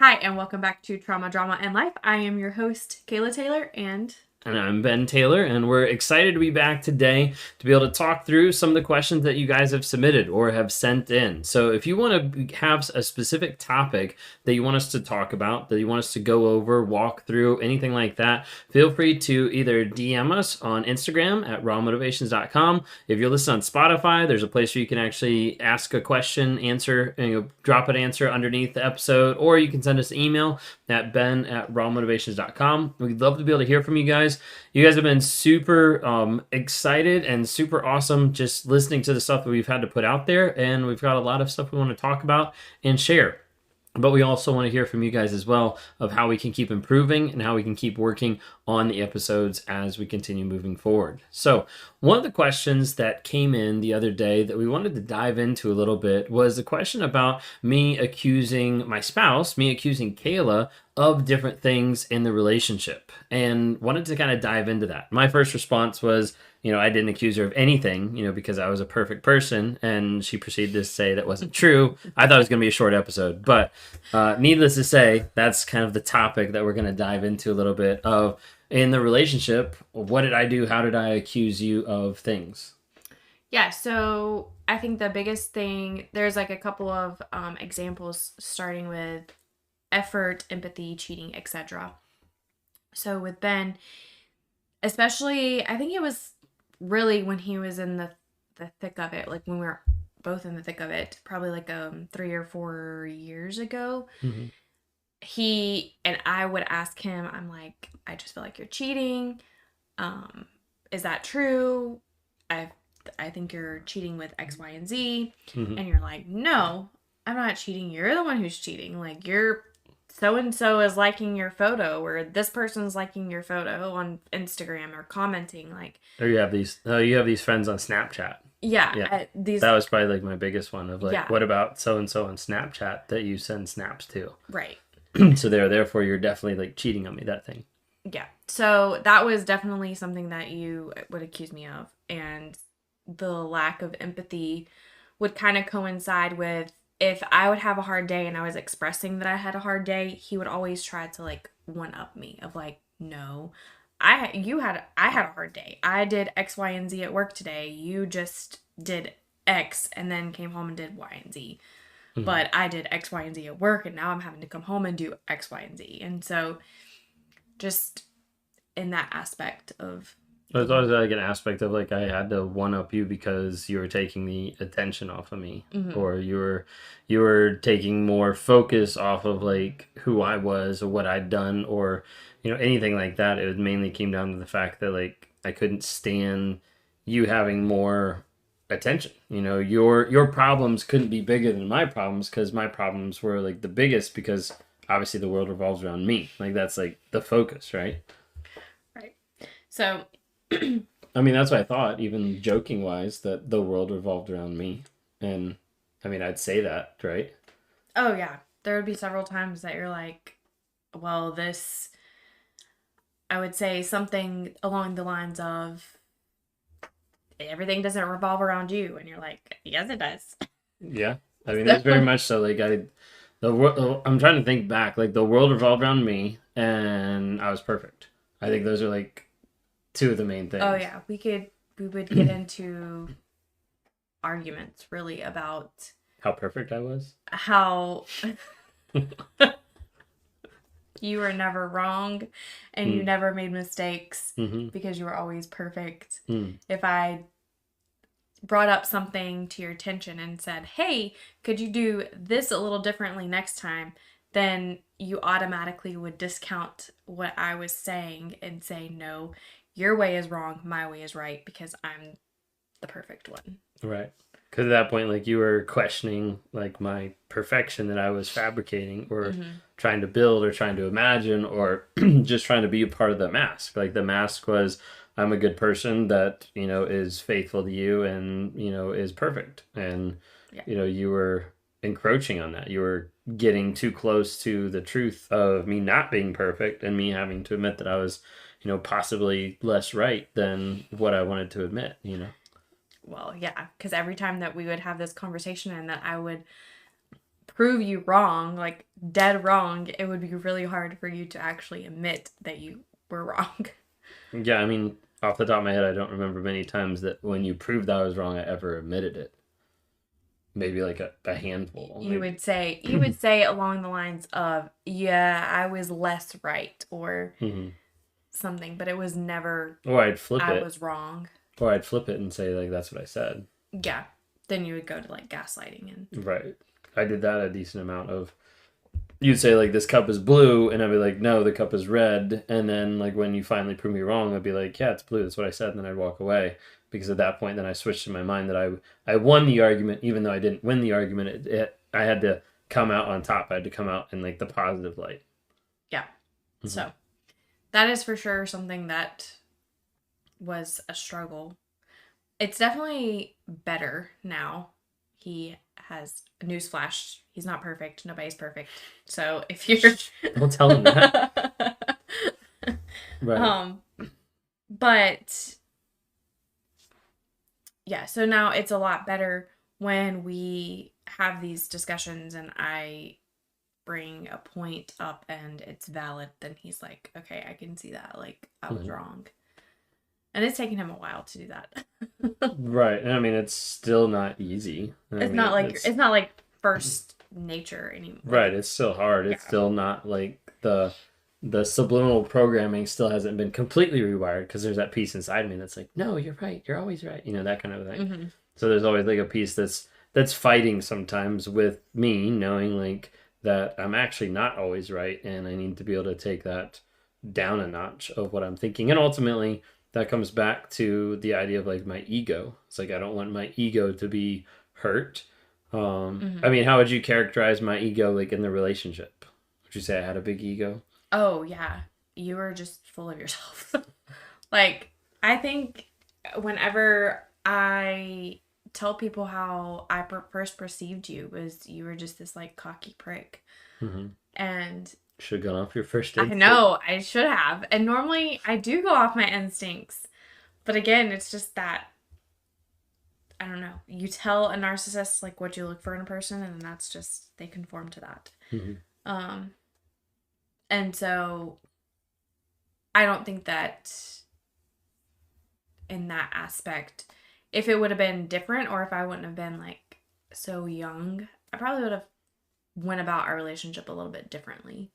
Hi, and welcome back to Trauma, Drama, and Life. I am your host, Kayla Taylor, and I'm Ben Taylor, and we're excited to be back today to be able to talk through some of the questions that you guys have submitted or have sent in. So if you want to have a specific topic that you want us to talk about, that you want us to go over, walk through, anything like that, feel free to either DM us on Instagram at rawmotivations.com. If you're listening on Spotify, there's a place where you can actually ask a question, answer, and drop an answer underneath the episode, or you can send us an email at ben@rawmotivations.com. We'd love to be able to hear from you guys. You guys have been super excited and super awesome just listening to the stuff that we've had to put out there, and we've got a lot of stuff we want to talk about and share. But we also want to hear from you guys as well of how we can keep improving and how we can keep working on the episodes as we continue moving forward. So one of the questions that came in the other day that we wanted to dive into a little bit was the question about me accusing my spouse, me accusing Kayla of different things in the relationship, and wanted to kind of dive into that. My first response was, I didn't accuse her of anything, because I was a perfect person, and she proceeded to say that wasn't true. I thought it was going to be a short episode, but needless to say, that's kind of the topic that we're going to dive into a little bit of in the relationship. What did I do? How did I accuse you of things? Yeah, so I think the biggest thing, there's like a couple of examples starting with effort, empathy, cheating, etc. So with Ben, especially, I think it was really when he was in the thick of it, like when we were both in the thick of it, probably like 3 or 4 years ago. Mm-hmm. He and I would ask him, I'm like, I just feel like you're cheating. Is that true? I think you're cheating with X, Y, and Z. Mm-hmm. And you're like, no, I'm not cheating. You're the one who's cheating. Like, you're so-and-so is liking your photo, or this person's liking your photo on Instagram or commenting. Like, or you have these friends on Snapchat. Yeah. That was probably like my biggest one of like, Yeah. What about so-and-so on Snapchat that you send snaps to? Right. So therefore you're definitely like cheating on me, that thing. Yeah. So that was definitely something that you would accuse me of. And the lack of empathy would kind of coincide with, if I would have a hard day and I was expressing that I had a hard day, he would always try to like one up me of like, no, I had a hard day. I did X, Y, and Z at work today. You just did X and then came home and did Y and Z. Mm-hmm. But I did X, Y, and Z at work, and now I'm having to come home and do X, Y, and Z. And so just in that aspect of... There's always like an aspect of like I had to one up you because you were taking the attention off of me, mm-hmm. or you were taking more focus off of like who I was or what I'd done, or anything like that. It mainly came down to the fact that like I couldn't stand you having more attention. Your problems couldn't be bigger than my problems because my problems were like the biggest because obviously the world revolves around me. Like that's like the focus, right? Right. So. I mean, that's what I thought, even joking wise, that the world revolved around me. And I mean, I'd say that, right? Oh, yeah. There would be several times that you're like, well, I would say something along the lines of, everything doesn't revolve around you. And you're like, yes, it does. Yeah. I mean, that's very much so. Like, I'm trying to think back. Like, the world revolved around me, and I was perfect. I think those are like two of the main things. Oh yeah, we would get into arguments really about how perfect I was. How you were never wrong and you never made mistakes, mm-hmm. because you were always perfect. If I brought up something to your attention and said, hey, could you do this a little differently next time? Then you automatically would discount what I was saying and say, no, your way is wrong, my way is right, because I'm the perfect one. Right. Because at that point, like, you were questioning, like, my perfection that I was fabricating or mm-hmm. trying to build or trying to imagine or just trying to be a part of the mask. Like, the mask was, I'm a good person that, is faithful to you and, is perfect. And, yeah. You were encroaching on that. You were getting too close to the truth of me not being perfect and me having to admit that I was possibly less right than what I wanted to admit, Well, yeah, because every time that we would have this conversation and that I would prove you wrong, like dead wrong, it would be really hard for you to actually admit that you were wrong. Yeah, I mean, off the top of my head, I don't remember many times that when you proved I was wrong, I ever admitted it. Maybe like a handful. You would say along the lines of, yeah, I was less right or something, but it was never, or I'd flip I it. was wrong. Or I'd flip it and say, like, that's what I said. Yeah. Then you would go to, like, gaslighting. And Right. I did that a decent amount of. You'd say, like, this cup is blue, and I'd be like, no, the cup is red. And then, like, when you finally prove me wrong, I'd be like, yeah, it's blue. That's what I said. And then I'd walk away. Because at that point, then I switched in my mind that I won the argument, even though I didn't win the argument. I had to come out on top. I had to come out in, like, the positive light. Yeah. So, that is for sure something that was a struggle. It's definitely better now. He has a newsflash. He's not perfect. Nobody's perfect. So if you're don't tell him that. Right. But yeah, so now it's a lot better when we have these discussions and I bring a point up and it's valid, then he's like, okay, I can see that. Like, I was wrong. And it's taken him a while to do that. Right. And I mean, it's still not easy. It's not like first nature anymore. Right. It's still hard. It's still not like the subliminal programming still hasn't been completely rewired, because there's that piece inside me that's like, no, you're right. You're always right. You know, that kind of thing. So there's always like a piece that's fighting sometimes with me, knowing like that I'm actually not always right. And I need to be able to take that down a notch of what I'm thinking. And ultimately, that comes back to the idea of like my ego. It's like, I don't want my ego to be hurt. I mean, how would you characterize my ego like in the relationship? Would you say I had a big ego? Oh, yeah. You were just full of yourself. Like, I think whenever I tell people how I first perceived you, was you were just this like cocky prick. And should have gone off your first instinct. I know, I should have. And normally I do go off my instincts. But again, it's just that, I don't know. You tell a narcissist like what you look for in a person, and that's just, they conform to that. And so I don't think that in that aspect, if it would have been different, or if I wouldn't have been like so young, I probably would have went about our relationship a little bit differently.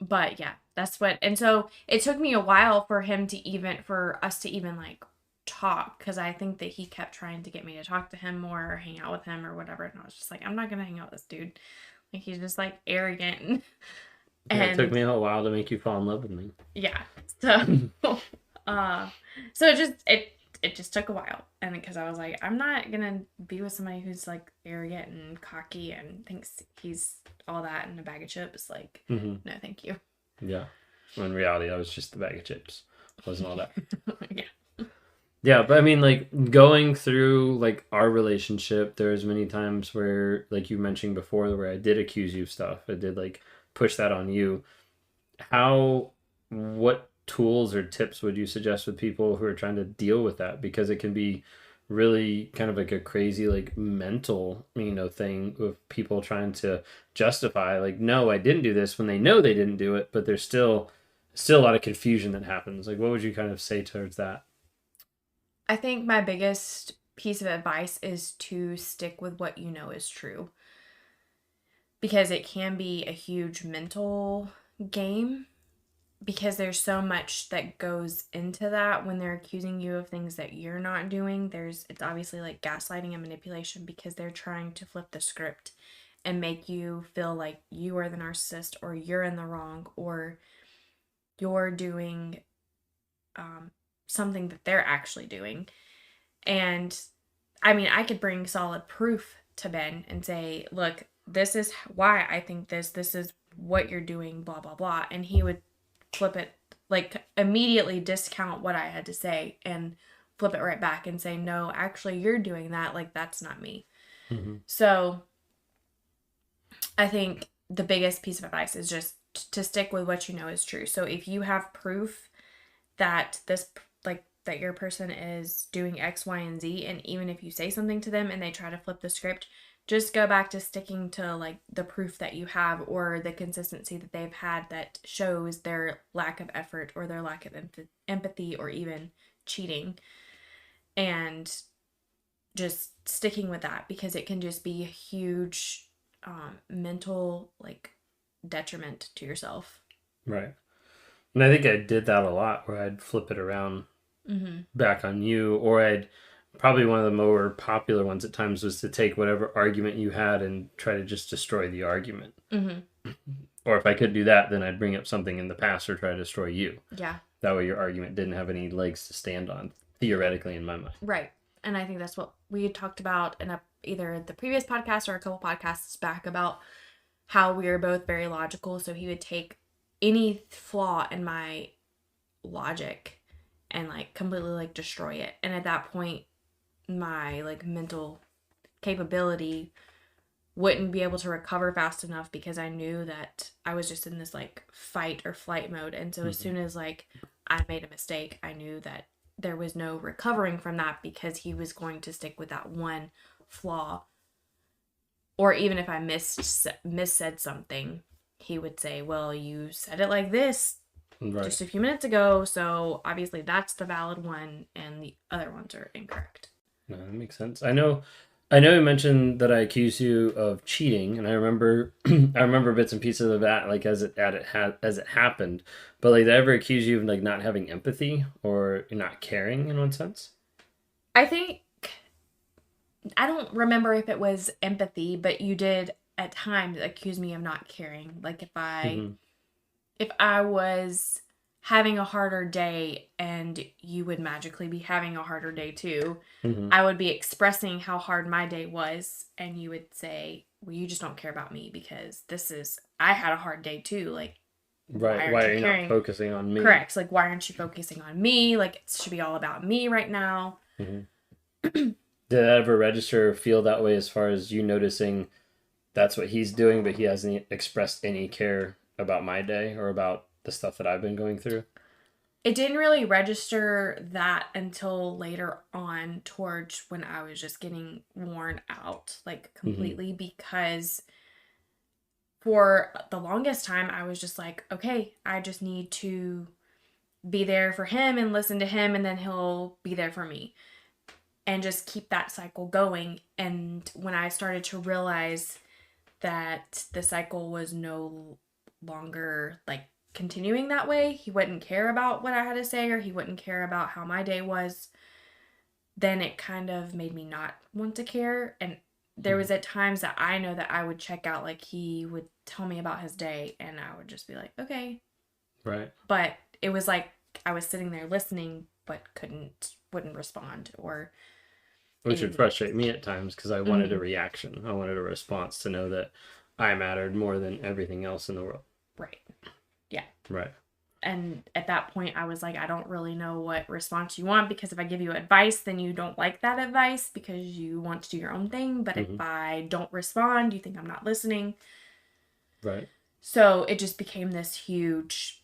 But yeah, that's what, and so it took me a while for us to even like talk, because I think that he kept trying to get me to talk to him more or hang out with him or whatever, and I was just like, I'm not gonna hang out with this dude. Like, he's just like arrogant. Yeah, it took me a while to make you fall in love with me. Yeah. So so it just took a while. And because I was like, I'm not gonna be with somebody who's like arrogant and cocky and thinks he's all that in a bag of chips. Like, no, thank you. Yeah. When in reality, I was just the bag of chips. Wasn't all that. Yeah. Yeah, but I mean, like, going through like our relationship, there's many times where, like you mentioned before, where I did accuse you of stuff. I did like push that on you. What tools or tips would you suggest with people who are trying to deal with that? Because it can be really kind of like a crazy like mental thing with people trying to justify like, no, I didn't do this, when they know they didn't do it, but there's still a lot of confusion that happens. Like, what would you kind of say towards that? I think my biggest piece of advice is to stick with what you know is true, because it can be a huge mental game, because there's so much that goes into that when they're accusing you of things that you're not doing. It's obviously like gaslighting and manipulation, because they're trying to flip the script and make you feel like you are the narcissist, or you're in the wrong, or you're doing something that they're actually doing. And I mean, I could bring solid proof to Ben and say, look, this is why I think this is what you're doing, blah, blah, blah. And he would flip it, like immediately discount what I had to say and flip it right back and say, no, actually you're doing that. Like, that's not me. So I think the biggest piece of advice is just to stick with what you know is true. So if you have proof that that your person is doing X, Y, and Z, and even if you say something to them and they try to flip the script, just go back to sticking to like the proof that you have or the consistency that they've had that shows their lack of effort or their lack of empathy or even cheating, and just sticking with that, because it can just be a huge mental like detriment to yourself. Right. And I think I did that a lot, where I'd flip it around back on you, or I'd probably, one of the more popular ones at times was to take whatever argument you had and try to just destroy the argument. Or if I could do that, then I'd bring up something in the past or try to destroy you. Yeah. That way your argument didn't have any legs to stand on, theoretically, in my mind. Right. And I think that's what we had talked about in either the previous podcast or a couple podcasts back, about how we were both very logical. So he would take any flaw in my logic and like completely like destroy it. And at that point, my like mental capability wouldn't be able to recover fast enough, because I knew that I was just in this like fight or flight mode. And so as soon as like I made a mistake, I knew that there was no recovering from that, because he was going to stick with that one flaw. Or even if I missaid something, he would say, well, you said it like this just a few minutes ago, so obviously that's the valid one and the other ones are incorrect. No, that makes sense. I know you mentioned that I accused you of cheating, and I remember I remember bits and pieces of that, like as it happened. But like, did I ever accuse you of like not having empathy or not caring in one sense? I think, I don't remember if it was empathy, but you did at times accuse me of not caring. Like if I was having a harder day and you would magically be having a harder day too, I would be expressing how hard my day was, and you would say, well, you just don't care about me because I had a hard day too. Like, why are you not focusing on me? Correct. Like, why aren't you focusing on me? Like, it should be all about me right now. Did that ever register or feel that way, as far as you noticing that's what he's doing, but he hasn't expressed any care about my day or about the stuff that I've been going through? It didn't really register that until later on, towards when I was just getting worn out, like completely, because for the longest time I was just like, okay, I just need to be there for him and listen to him, and then he'll be there for me, and just keep that cycle going. And when I started to realize that the cycle was no longer like continuing that way, he wouldn't care about what I had to say, or he wouldn't care about how my day was, then it kind of made me not want to care. And there was at times that I know that I would check out, like he would tell me about his day and I would just be like, okay. Right. But it was like I was sitting there listening but wouldn't respond, or which would frustrate me at times, because I wanted a reaction. I wanted a response to know that I mattered more than everything else in the world. Right. Yeah. Right. And at that point, I was like, I don't really know what response you want, because if I give you advice, then you don't like that advice because you want to do your own thing. But if I don't respond, you think I'm not listening. Right. So it just became this huge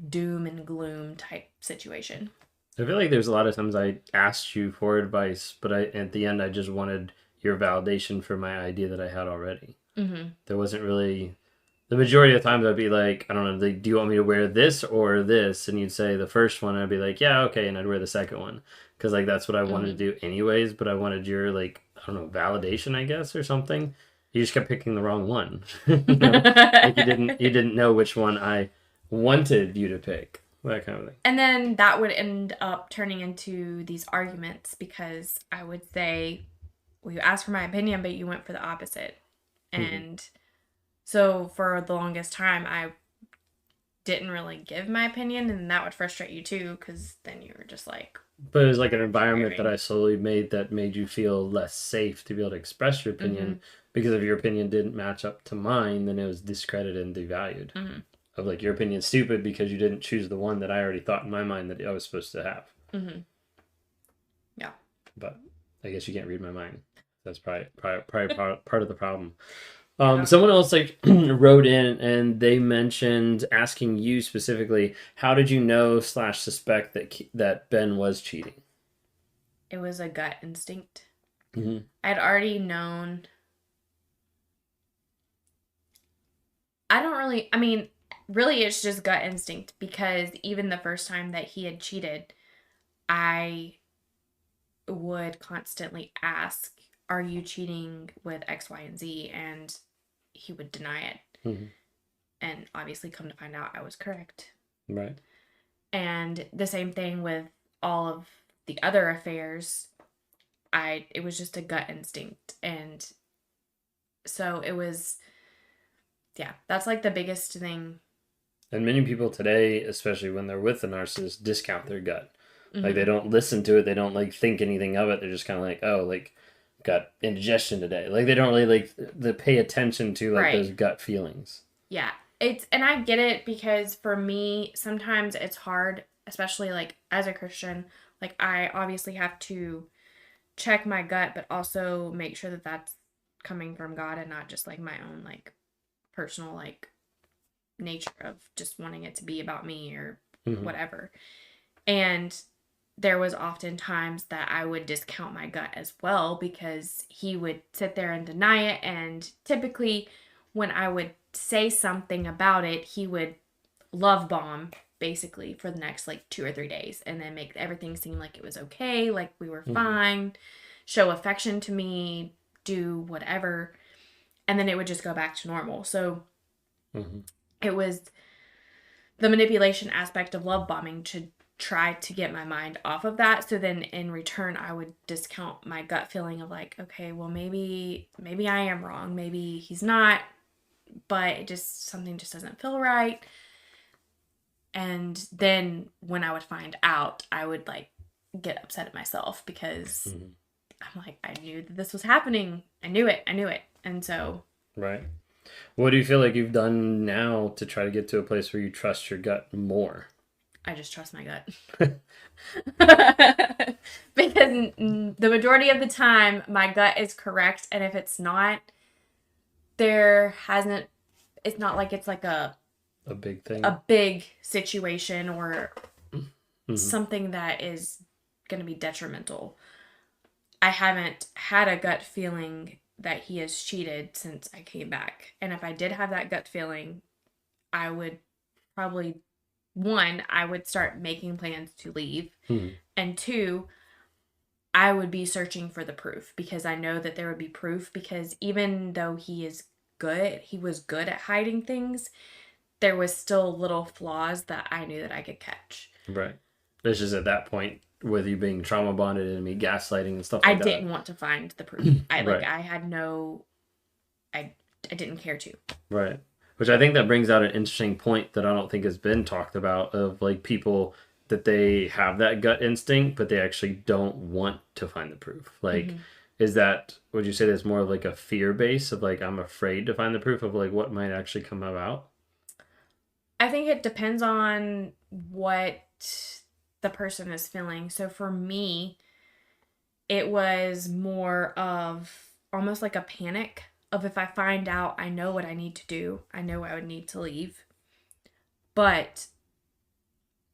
doom and gloom type situation. I feel like there's a lot of times I asked you for advice, but at the end I just wanted your validation for my idea that I had already. There wasn't really... The majority of the times I'd be like, I don't know, like, do you want me to wear this or this? And you'd say the first one, and I'd be like, yeah, okay, and I'd wear the second one. Because, like, that's what I wanted to do anyways, but I wanted your, like, I don't know, validation, I guess, or something. You just kept picking the wrong one. Like, you didn't know which one I wanted you to pick. That kind of thing. And then that would end up turning into these arguments, because I would say, well, you asked for my opinion, but you went for the opposite. And... So for the longest time, I didn't really give my opinion, and that would frustrate you too, because then you were just like... But it was like an environment that I slowly made that made you feel less safe to be able to express your opinion, because if your opinion didn't match up to mine, then it was discredited and devalued. Of like, your opinion's stupid because you didn't choose the one that I already thought in my mind that I was supposed to have. Yeah. But I guess you can't read my mind. That's probably part of the problem. Someone else like wrote in and they mentioned asking you specifically, how did you know / suspect that Ben was cheating? It was a gut instinct. Mm-hmm. I'd already known. I don't really, I mean, really, it's just gut instinct because even the first time that he had cheated, I would constantly ask, "Are you cheating with X, Y, and Z?" And he would deny it. Mm-hmm. And obviously, come to find out, I was correct. Right. And the same thing with all of the other affairs. It was just a gut instinct. And so it was, yeah, that's like the biggest thing. And many people today, especially when they're with the narcissist, discount their gut. Like they Mm-hmm. don't listen to it. They don't like think anything of it. They're just kind of like, oh, like got indigestion today. Like they don't really like they pay attention to like Right. those gut feelings. Yeah. And I get it because for me, sometimes it's hard, especially like as a Christian. Like, I obviously have to check my gut, but also make sure that that's coming from God and not just like my own like personal like nature of just wanting it to be about me or Mm-hmm. whatever. And there was often times that I would discount my gut as well because he would sit there and deny it. And typically, when I would say something about it, he would love bomb basically for the next like 2 or 3 days and then make everything seem like it was okay, like we were Mm-hmm. fine, show affection to me, do whatever. And then it would just go back to normal. So Mm-hmm. it was the manipulation aspect of love bombing to try to get my mind off of that. So then in return, I would discount my gut feeling of like, okay, well, maybe I am wrong. Maybe he's not, but something just doesn't feel right. And then when I would find out, I would like get upset at myself because Mm-hmm. I'm like, I knew that this was happening. I knew it. I knew it. And so Right. What do you feel like you've done now to try to get to a place where you trust your gut more? I just trust my gut. Because the majority of the time, my gut is correct. And if it's not, there hasn't, it's not like it's like A big thing. a big situation or Mm-hmm. something that is going to be detrimental. I haven't had a gut feeling that he has cheated since I came back. And if I did have that gut feeling, I would probably, one, I would start making plans to leave. Mm-hmm. And two, I would be searching for the proof because I know that there would be proof because even though he was good at hiding things, there was still little flaws that I knew that I could catch. Right. It's just at that point with you being trauma bonded and me gaslighting and stuff I like that. didn't want to find the proof. Right. I had no, I didn't care to. Right. Which I think that brings out an interesting point that I don't think has been talked about of like people that they have that gut instinct, but they actually don't want to find the proof. Like, Mm-hmm. is that, would you say that's more of like a fear base of like, I'm afraid to find the proof of like what might actually come about? I think it depends on what the person is feeling. So for me, it was more of almost like a panic of if I find out, I know what I need to do. I know I would need to leave. But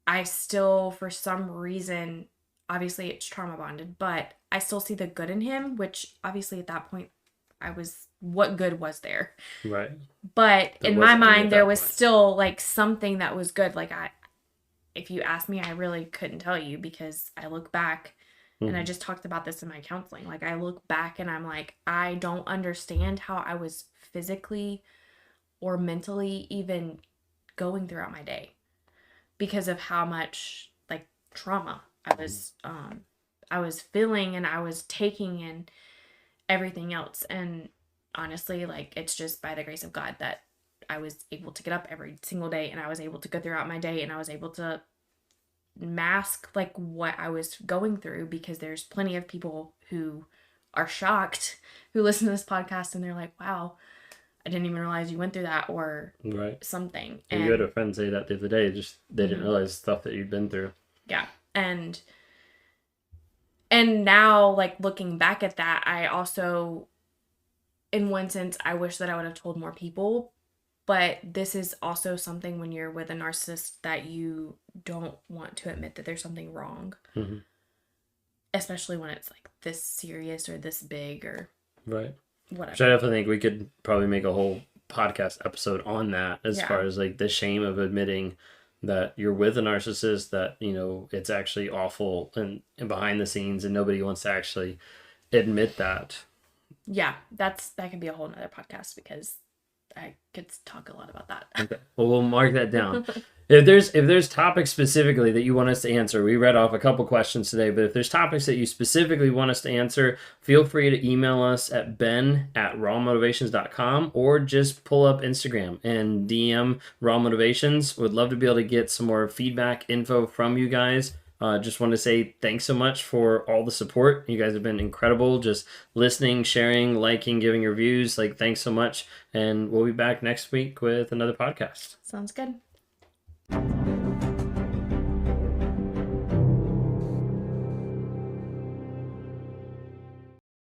I still, for some reason, obviously it's trauma bonded, but I still see the good in him, which obviously at that point, what good was there? Right. But There in my wasn't any at mind, there that was point. still like something that was good. Like, if you ask me, I really couldn't tell you because I look back and I Mm-hmm. just talked about this in my counseling. Like, I look back and I'm like, I don't understand how I was physically or mentally even going throughout my day because of how much like trauma I was feeling and I was taking and everything else. And honestly, like, it's just by the grace of God that I was able to get up every single day and I was able to go throughout my day and I was able to mask like what I was going through because there's plenty of people who are shocked who listen to this podcast and they're like, wow, I didn't even realize you went through that or Right. something. And you had a And friend say that the other day, just they didn't mhm, realize stuff that you'd been through. yeah. And now like looking back at that, I also in one sense I wish that I would have told more people, but this is also something when you're with a narcissist that you don't want to admit that there's something wrong. Mm-hmm. especially when it's like this serious or this big or Right. whatever. Which I definitely think we could probably make a whole podcast episode on that, as far as like the shame of admitting that you're with a narcissist, that, you know, it's actually awful and behind the scenes and nobody wants to actually admit that. Yeah, that could be a whole nother podcast because I could talk a lot about that. Okay. Well, we'll mark that down. If there's topics specifically that you want us to answer, we read off a couple questions today, but if there's topics that you specifically want us to answer, feel free to email us at ben@rawmotivations.com, or just pull up Instagram and DM Raw Motivations. Would love to be able to get some more feedback info from you guys. Just want to say thanks so much for all the support. You guys have been incredible, just listening, sharing, liking, giving reviews. Like, thanks so much. And we'll be back next week with another podcast. Sounds good.